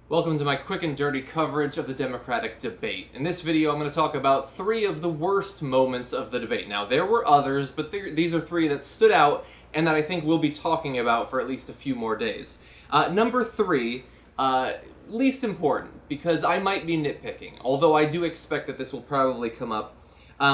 Welcome to my quick and dirty coverage of the Democratic debate. In this video, I'm going to talk about three of the worst moments of the debate. Now, there were others, but these are three that stood out and that I think we'll be talking about for at least a few more days. Number three, least important, because I might be nitpicking, although I do expect that this will probably come up.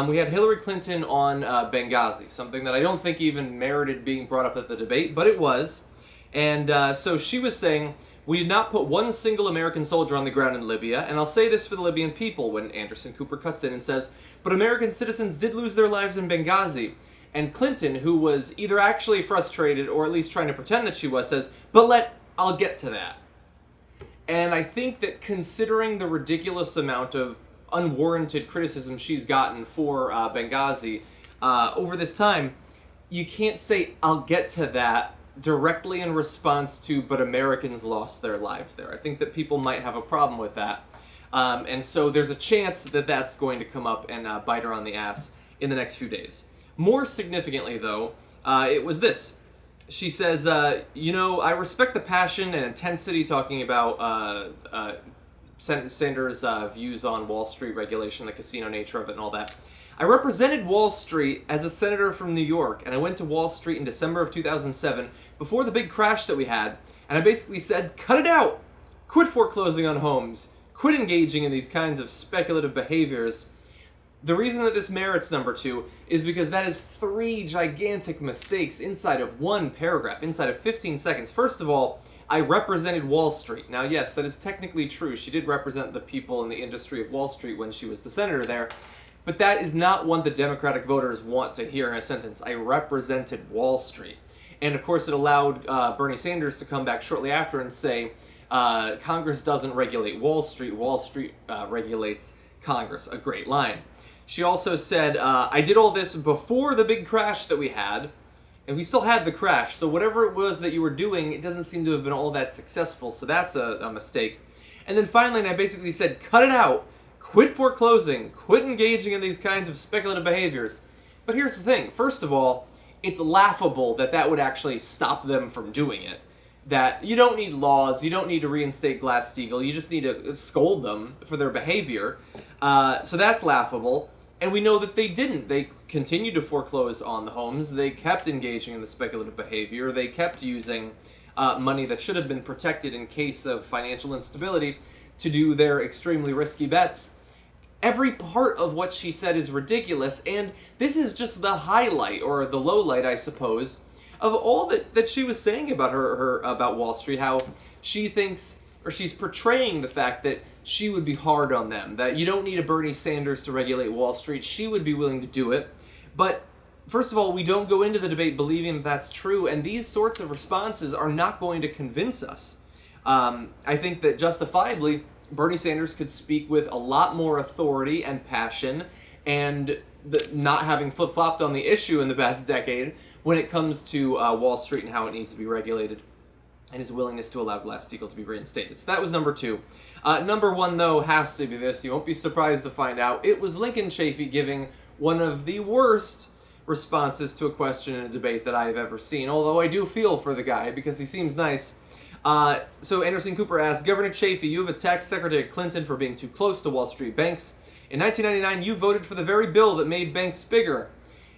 We had Hillary Clinton on Benghazi, something that I don't think even merited being brought up at the debate, but it was. And so she was saying, we did not put one single American soldier on the ground in Libya, and I'll say this for the Libyan people when Anderson Cooper cuts in and says, but American citizens did lose their lives in Benghazi. And Clinton, who was either actually frustrated or at least trying to pretend that she was, says, I'll get to that. And I think that considering the ridiculous amount of unwarranted criticism she's gotten for Benghazi over this time, you can't say, I'll get to that directly in response to, but Americans lost their lives there. I think that people might have a problem with that. And so there's a chance that that's going to come up and bite her on the ass in the next few days. More significantly, though, it was this. She says, I respect the passion and intensity talking about Sanders' views on Wall Street regulation, the casino nature of it and all that. I represented Wall Street as a senator from New York, and I went to Wall Street in December of 2007, before the big crash that we had, and I basically said, cut it out! Quit foreclosing on homes. Quit engaging in these kinds of speculative behaviors. The reason that this merits number two is because that is three gigantic mistakes inside of one paragraph, inside of 15 seconds. First of all, I represented Wall Street. Now, yes, that is technically true. She did represent the people in the industry of Wall Street when she was the senator there. But that is not what the Democratic voters want to hear in a sentence. I represented Wall Street. And of course it allowed Bernie Sanders to come back shortly after and say, Congress doesn't regulate Wall Street regulates Congress. A great line. She also said, I did all this before the big crash that we had, and we still had the crash, so whatever it was that you were doing, it doesn't seem to have been all that successful, so that's a mistake. And then finally, I basically said, cut it out. Quit foreclosing, quit engaging in these kinds of speculative behaviors. But here's the thing. First of all, it's laughable that that would actually stop them from doing it. That you don't need laws, you don't need to reinstate Glass-Steagall, you just need to scold them for their behavior. So that's laughable. And we know that they didn't. They continued to foreclose on the homes. They kept engaging in the speculative behavior. They kept using money that should have been protected in case of financial instability to do their extremely risky bets. Every part of what she said is ridiculous, and this is just the highlight, or the low light, I suppose, of all that she was saying about about Wall Street, how she thinks, or she's portraying the fact that she would be hard on them, that you don't need a Bernie Sanders to regulate Wall Street, she would be willing to do it. But first of all, we don't go into the debate believing that that's true, and these sorts of responses are not going to convince us. I think that justifiably, Bernie Sanders could speak with a lot more authority and passion, and not having flip-flopped on the issue in the past decade when it comes to Wall Street and how it needs to be regulated, and his willingness to allow Glass-Steagall to be reinstated. So that was number two. Number one, though, has to be this. You won't be surprised to find out. It was Lincoln Chafee giving one of the worst responses to a question in a debate that I have ever seen, although I do feel for the guy because he seems nice. So Anderson Cooper asked, Governor Chafee, you have attacked Secretary Clinton for being too close to Wall Street banks. In 1999, you voted for the very bill that made banks bigger.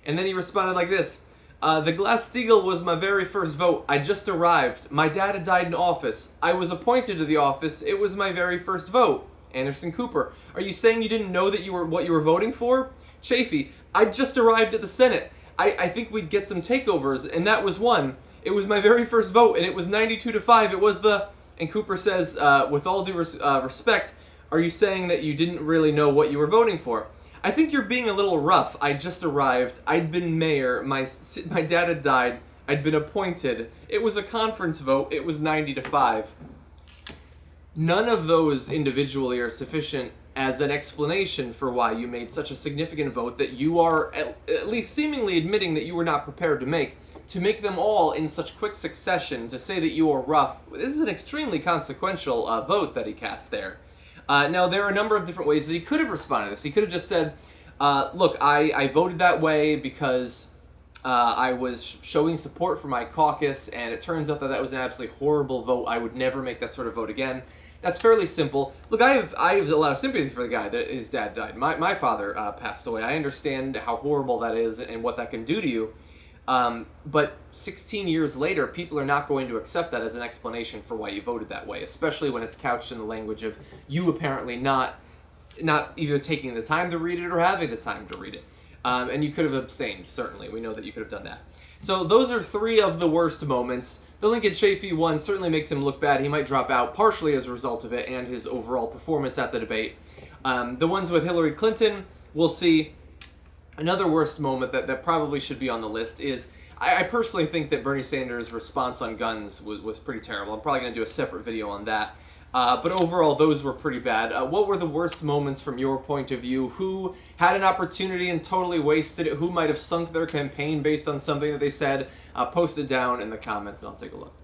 And then he responded like this, the Glass-Steagall was my very first vote. I just arrived. My dad had died in office. I was appointed to the office. It was my very first vote. Anderson Cooper, are you saying you didn't know that what you were voting for? Chafee, I just arrived at the Senate. I think we'd get some takeovers, and that was one. It was my very first vote, and it was 92-5. It was the... And Cooper says, with all due respect, are you saying that you didn't really know what you were voting for? I think you're being a little rough. I just arrived. I'd been mayor. My dad had died. I'd been appointed. It was a conference vote. It was 90-5. None of those individually are sufficient as an explanation for why you made such a significant vote that you are at least seemingly admitting that you were not prepared to make. To make them all in such quick succession, to say that you are rough, this is an extremely consequential vote that he cast there. Now, there are a number of different ways that he could have responded to this. He could have just said, look, I voted that way because I was showing support for my caucus, and it turns out that that was an absolutely horrible vote. I would never make that sort of vote again. That's fairly simple. Look, I have a lot of sympathy for the guy that his dad died. My father passed away. I understand how horrible that is and what that can do to you. But 16 years later, people are not going to accept that as an explanation for why you voted that way, especially when it's couched in the language of you apparently not either taking the time to read it or having the time to read it. And you could have abstained, certainly. We know that you could have done that. So those are three of the worst moments. The Lincoln Chafee one certainly makes him look bad. He might drop out partially as a result of it and his overall performance at the debate. The ones with Hillary Clinton, we'll see. Another worst moment that probably should be on the list is, I personally think that Bernie Sanders' response on guns was pretty terrible. I'm probably going to do a separate video on that. But overall, those were pretty bad. What were the worst moments from your point of view? Who had an opportunity and totally wasted it? Who might have sunk their campaign based on something that they said? Post it down in the comments and I'll take a look.